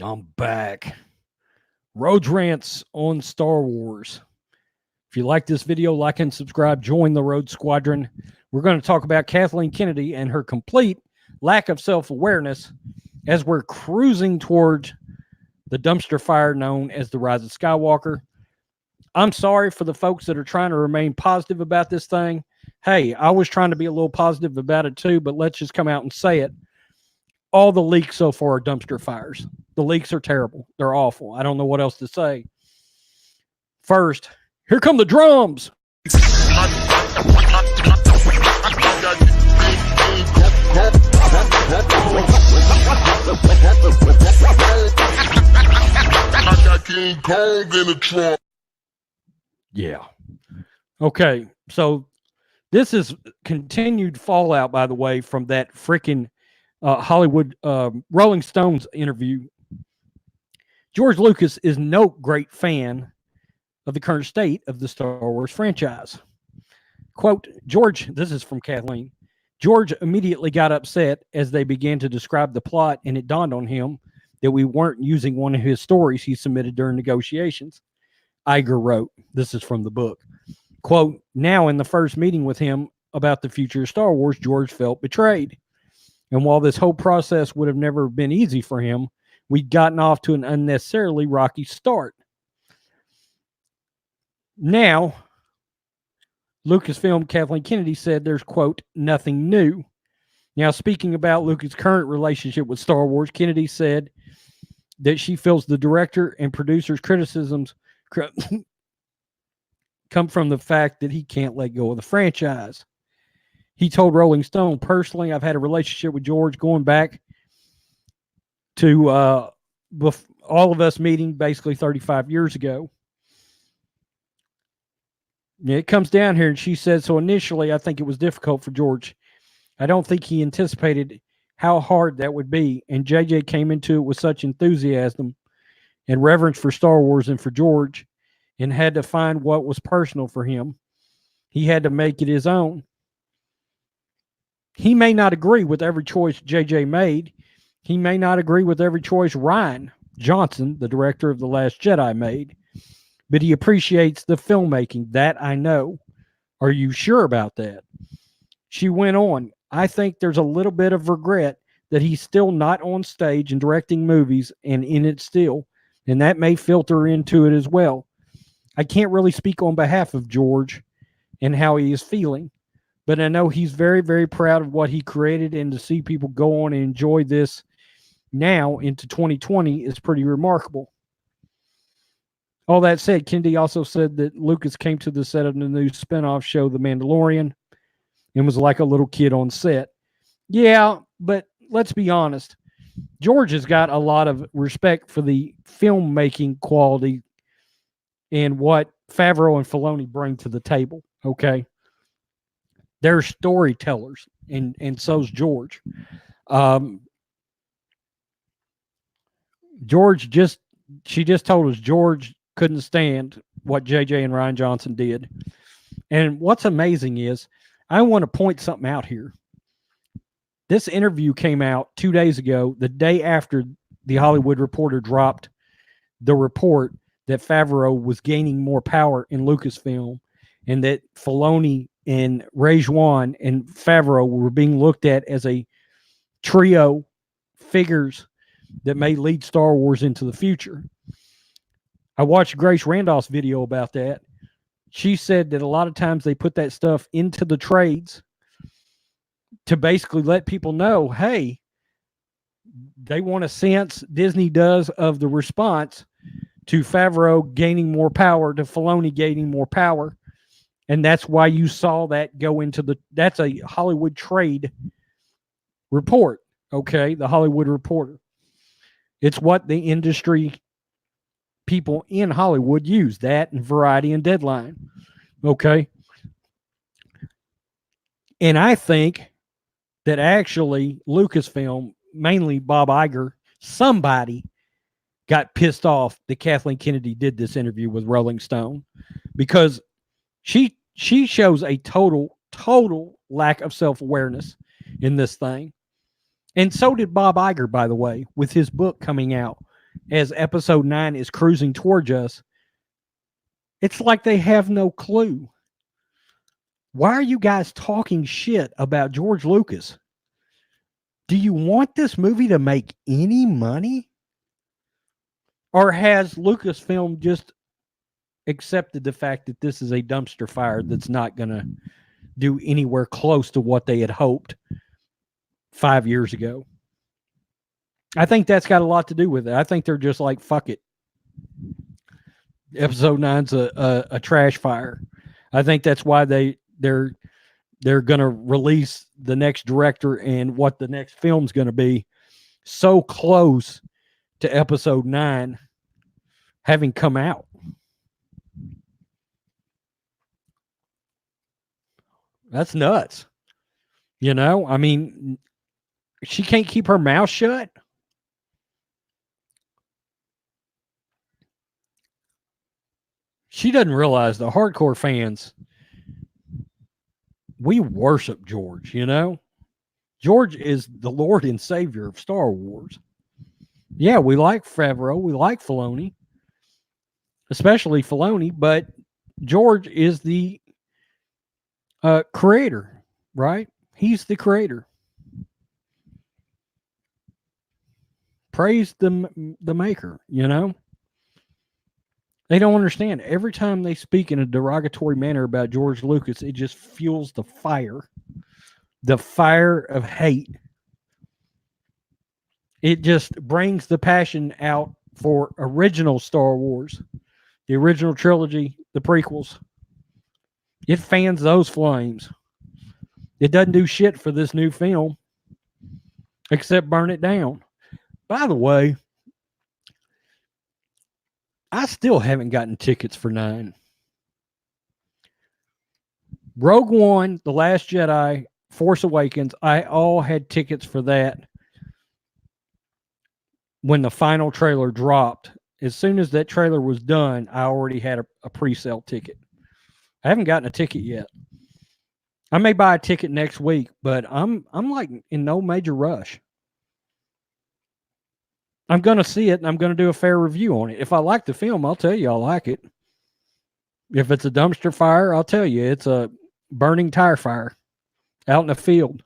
I'm back. Road Rants on Star Wars. If you like this video, like and subscribe. Join the Road Squadron. We're going to talk about Kathleen Kennedy and her complete lack of self-awareness as we're cruising toward the dumpster fire known as the Rise of Skywalker. I'm sorry for the folks that are trying to remain positive about this thing. Hey, I was trying to be a little positive about it too, but let's just come out and say it. All the leaks so far are dumpster fires. The leaks are terrible. They're awful. I don't know what else to say. First, here come the drums. Yeah. Okay. So this is continued fallout, by the way, from that freaking Hollywood Rolling Stones interview. George Lucas is no great fan of the current state of the Star Wars franchise. Quote, George, this is from Kathleen, George immediately got upset as they began to describe the plot, and it dawned on him that we weren't using one of his stories he submitted during negotiations. Iger wrote, this is from the book, quote, now in the first meeting with him about the future of Star Wars, George felt betrayed. And while this whole process would have never been easy for him, we'd gotten off to an unnecessarily rocky start. Now, Lucasfilm Kathleen Kennedy said there's, quote, nothing new. Now, speaking about Lucas' current relationship with Star Wars, Kennedy said that she feels the director and producer's criticisms come from the fact that he can't let go of the franchise. He told Rolling Stone, personally, I've had a relationship with George going back to all of us meeting basically 35 years ago. It comes down here, and she said, so initially, I think it was difficult for George. I don't think he anticipated how hard that would be, and JJ came into it with such enthusiasm and reverence for Star Wars and for George, and had to find what was personal for him. He had to make it his own. He may not agree with every choice JJ made. He may not agree with every choice Rian Johnson, the director of The Last Jedi, made. But he appreciates the filmmaking. That I know. Are you sure about that? She went on, I think there's a little bit of regret that he's still not on stage and directing movies and in it still, and that may filter into it as well. I can't really speak on behalf of George and how he is feeling, but I know he's very, very proud of what he created, and to see people go on and enjoy this now into 2020 is pretty remarkable. All that said, Kennedy also said that Lucas came to the set of the new spinoff show, The Mandalorian, and was like a little kid on set. Yeah, but let's be honest. George has got a lot of respect for the filmmaking quality and what Favreau and Filoni bring to the table, okay? They're storytellers, and so's George. She just told us George couldn't stand what JJ and Rian Johnson did. And what's amazing is, I want to point something out here. This interview came out 2 days ago, the day after the Hollywood Reporter dropped the report that Favreau was gaining more power in Lucasfilm, and that Filoni and Rejwan and Favreau were being looked at as a trio figures that may lead Star Wars into the future. I watched Grace Randolph's video about that. She said that a lot of times they put that stuff into the trades to basically let people know, hey, they want a sense, Disney does, of the response to Favreau gaining more power, to Filoni gaining more power. And that's why you saw that go into that's a Hollywood trade report, okay? The Hollywood Reporter. It's what the industry people in Hollywood use, that and Variety and Deadline, okay? And I think that actually Lucasfilm, mainly Bob Iger, somebody got pissed off that Kathleen Kennedy did this interview with Rolling Stone, because she shows a total lack of self-awareness in this thing. And so did Bob Iger, by the way, with his book coming out as episode 9 is cruising towards us, it's like they have no clue. Why are you guys talking shit about George Lucas? Do you want this movie to make any money? Or has Lucasfilm just accepted the fact that this is a dumpster fire that's not going to do anywhere close to what they had hoped 5 years ago? I think that's got a lot to do with it. I think they're just like, fuck it. Episode 9's a trash fire. I think that's why they're going to release the next director and what the next film's going to be so close to episode 9 having come out. That's nuts. You know, I mean, she can't keep her mouth shut. She doesn't realize the hardcore fans, we worship George, you know? George is the Lord and Savior of Star Wars. Yeah, we like Favreau, we like Filoni, especially Filoni, but George is the creator, right? He's the creator. Praise the maker, you know? They don't understand. Every time they speak in a derogatory manner about George Lucas, it just fuels the fire of hate. It just brings the passion out for original Star Wars, the original trilogy, the prequels. It fans those flames. It doesn't do shit for this new film except burn it down. By the way, I still haven't gotten tickets for 9. Rogue One, The Last Jedi, Force Awakens, I all had tickets for that when the final trailer dropped. As soon as that trailer was done, I already had a pre-sale ticket. I haven't gotten a ticket yet. I may buy a ticket next week, but I'm like in no major rush. I'm going to see it, and I'm going to do a fair review on it. If I like the film, I'll tell you I like it. If it's a dumpster fire, I'll tell you it's a burning tire fire out in the field.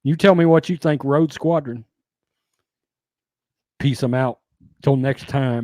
You tell me what you think, Road Squadron. Peace them out. Till next time.